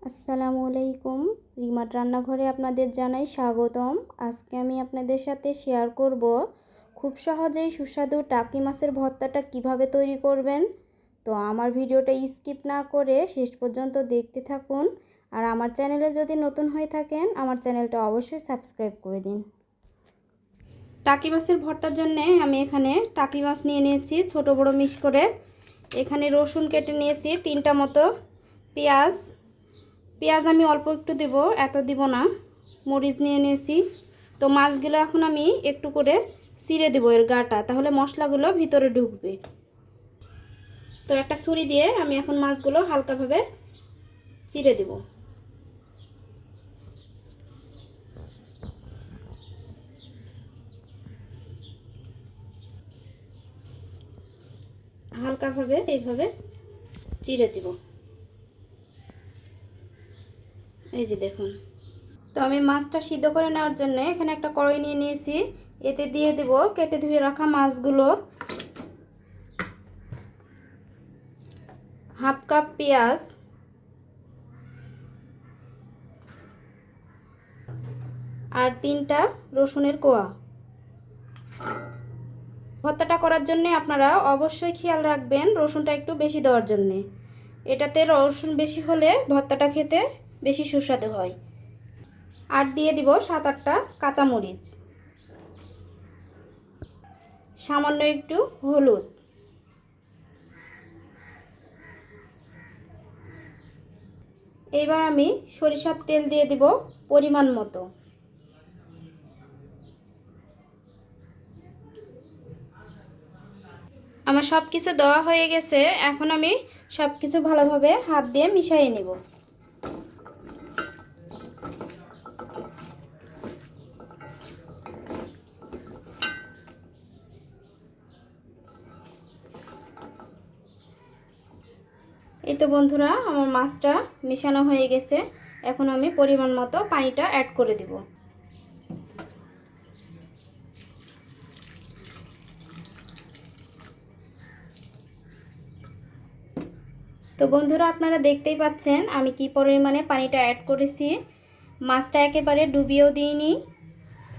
আসসালামু আলাইকুম। রিমার রান্নাঘরে আপনাদের জানাই স্বাগতম। আজকে আমি আপনাদের সাথে শেয়ার করব খুব সহজেই সুস্বাদু টাকি মাছের ভর্তাটা কিভাবে তৈরি করবেন। তো আমার ভিডিওটা স্কিপ না করে শেষ পর্যন্ত দেখতে থাকুন। আর আমার চ্যানেলে যদি নতুন হয়ে থাকেন আমার চ্যানেলটা অবশ্যই সাবস্ক্রাইব করে দিন। টাকি মাছের ভর্তার জন্য আমি এখানে টাকি মাছ নিয়ে নিয়েছি ছোট বড় মিশ করে। এখানে রসুন কেটে নিয়েছি 3টা মতো, পেঁয়াজ আমি অল্প একটু দেব, এত দিব না। মরিচ নিয়ে নিয়েছি। তো মাছগুলো এখন আমি একটু করে চিড়ে দেব এর গাটা, তাহলে মশলাগুলো ভিতরে ঢুকবে। তো একটা ছুরি দিয়ে আমি এখন মাছগুলো হালকাভাবে চিড়ে দেব। হালকাভাবে এইভাবে চিড়ে দেব। এই যে দেখুন। তো আমি মাছটা সিদ্ধ করে নেওয়ার জন্য এখানে একটা কড়াই নিয়ে নিয়েছি। এতে দিয়ে দেব কেটে ধুয়ে রাখা মাছগুলো, হাফ কাপ পেঁয়াজ, আর 3টা রসুনের কোয়া। ভর্তাটা করার জন্য আপনারা অবশ্যই খেয়াল রাখবেন রসুনটা একটু বেশি দেওয়ার জন্য। এটাতে রসুন বেশি হলে ভর্তাটা খেতে বেশি সুস্বাদু হয়। আর দিয়ে দিব 7-8টা কাঁচামরিচ, সামান্য একটু হলুদ। এবার আমি সরিষার তেল দিয়ে দিব পরিমাণ মতো। আমার সব কিছু দেওয়া হয়ে গেছে। এখন আমি সব কিছু ভালোভাবে হাত দিয়ে মিশিয়ে নেব। এই তো বন্ধুরা, আমার মাছটা মেশানো হয়ে গেছে। এখন আমি পরিমাণ মতো পানিটা অ্যাড করে দিব। তো বন্ধুরা, আপনারা দেখতেই পাচ্ছেন আমি কি পরিমাণে পানিটা অ্যাড করেছি। মাছটা একেবারে ডুবিয়েও দিইনি,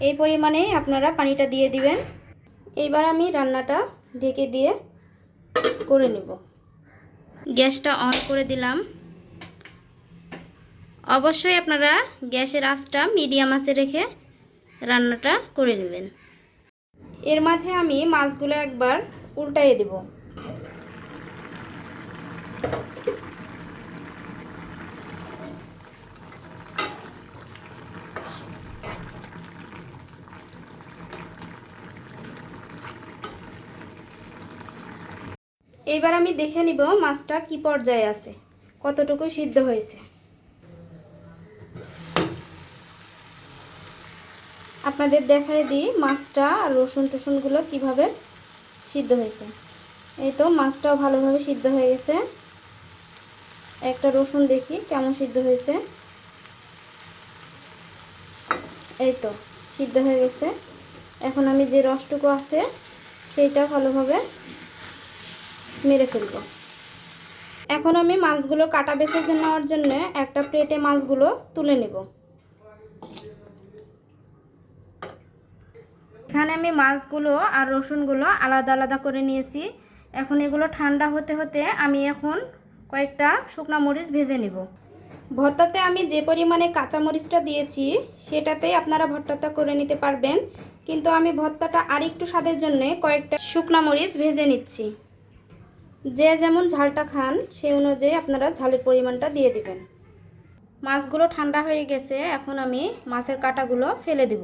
এই পরিমাণেই আপনারা পানিটা দিয়ে দিবেন। এইবার আমি রান্নাটা ঢেকে দিয়ে করে নেব। গ্যাসটা অন করে দিলাম। অবশ্যই আপনারা গ্যাসের আঁচটা মিডিয়াম আঁচে রেখে রান্নাটা করে নেবেন। এর মাঝে আমি মাছগুলো একবার উল্টাইয়ে দেব। এবার আমি দেখে নিব মাছটা কি পর্যায়ে আছে, কতটুকু সিদ্ধ হয়েছে। আপনাদের দেখাই দিই মাছটা আর রসুন টসুনগুলো কিভাবে সিদ্ধ হয়েছে। এই তো মাছটাও ভালোভাবে সিদ্ধ হয়ে গেছে। একটা রসুন দেখি কেমন সিদ্ধ হয়েছে। এই তো সিদ্ধ হয়ে গেছে। এখন আমি যে রসটুকু আছে সেইটা ভালোভাবে মেরে ফেলব। এখন আমি মাছগুলো কাটা বেছে নেওয়ার জন্য একটা প্লেটে মাছগুলো তুলে নেব। এখানে আমি মাছগুলো আর রসুনগুলো আলাদা আলাদা করে নিয়েছি। এখন এগুলো ঠান্ডা হতে হতে আমি এখন কয়েকটা শুকনা মরিচ ভেজে নেব। ভর্তাতে আমি যে পরিমাণে কাঁচা মরিচটা দিয়েছি সেটাতেই আপনারা ভর্তাটা করে নিতে পারবেন, কিন্তু আমি ভর্তাটা আরেকটু স্বাদের জন্য কয়েকটা শুকনা মরিচ ভেজে নিচ্ছি। যে যেমন ঝালটা খান সেই অনুযায়ী আপনারা ঝালের পরিমাণটা দিয়ে দিবেন। মাছগুলো ঠান্ডা হয়ে গেছে, এখন আমি মাছের কাঁটাগুলো ফেলে দেব।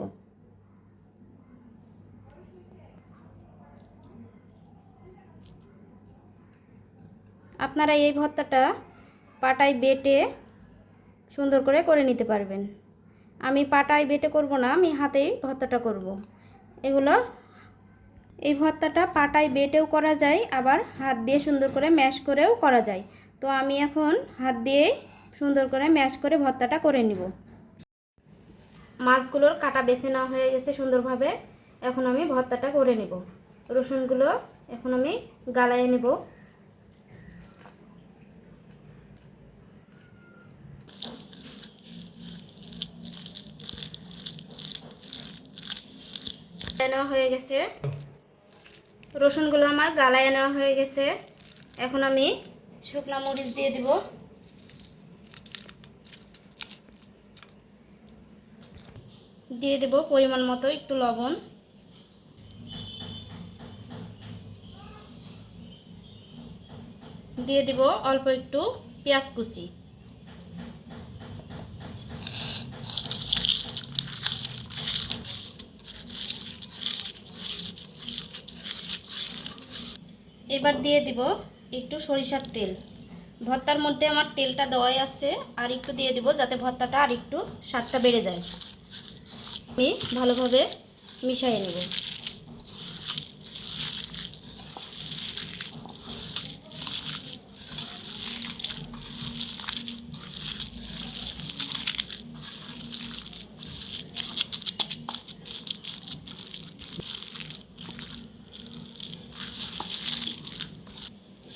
আপনারা এই ভর্তাটা পাটায় বেটে সুন্দর করে নিতে পারবেন। আমি পাটায় বেটে করব না, আমি হাতেই ভর্তাটা করব। এই ভর্তাটা পাটায় বেটেও করা যায়, আবার হাত দিয়ে সুন্দর করে ম্যাশ করেও করা যায়। তো আমি এখন হাত দিয়ে সুন্দর করে ম্যাশ করে ভর্তাটা করে নিব। মাছগুলোর কাটা বেছে নেওয়া হয়ে গেছে সুন্দরভাবে। এখন আমি ভর্তাটা করে নেব। রসুনগুলো এখন আমি গালায় নেব। নেওয়া হয়ে গেছে, রসুনগুলো আমার গালায় নেওয়া হয়ে গেছে। এখন আমি শুকনো মরিচ দিয়ে দিব। দিয়ে দেব পরিমাণ মতো একটু লবণ। দিয়ে দিব অল্প একটু পেঁয়াজ কুচি। এবার দিয়ে দিব একটু সরিষার তেল। ভর্তার মধ্যে আমার তেলটা দেওয়াই আছে, আর একটু দিয়ে দিব যাতে ভর্তাটা আর একটু স্বাদটা বেড়ে যায়। আমি ভালোভাবে মিশিয়ে নেব।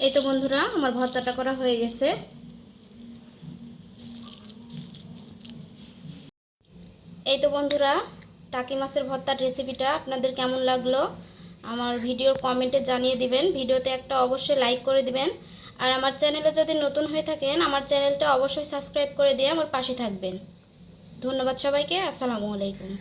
এই তো বন্ধুরা, আমার ভর্তাটা করা হয়ে গেছে। এই তো বন্ধুরা, টাকি মাছের ভর্তার রেসিপিটা আপনাদের কেমন লাগলো আমার ভিডিওর কমেন্টে জানিয়ে দিবেন। ভিডিওতে একটা অবশ্যই লাইক করে দিবেন, আর আমার চ্যানেলে যদি নতুন হয়ে থাকেন আমার চ্যানেলটা অবশ্যই সাবস্ক্রাইব করে দিয়ে আমার পাশে থাকবেন। ধন্যবাদ সবাইকে। আসসালামু আলাইকুম।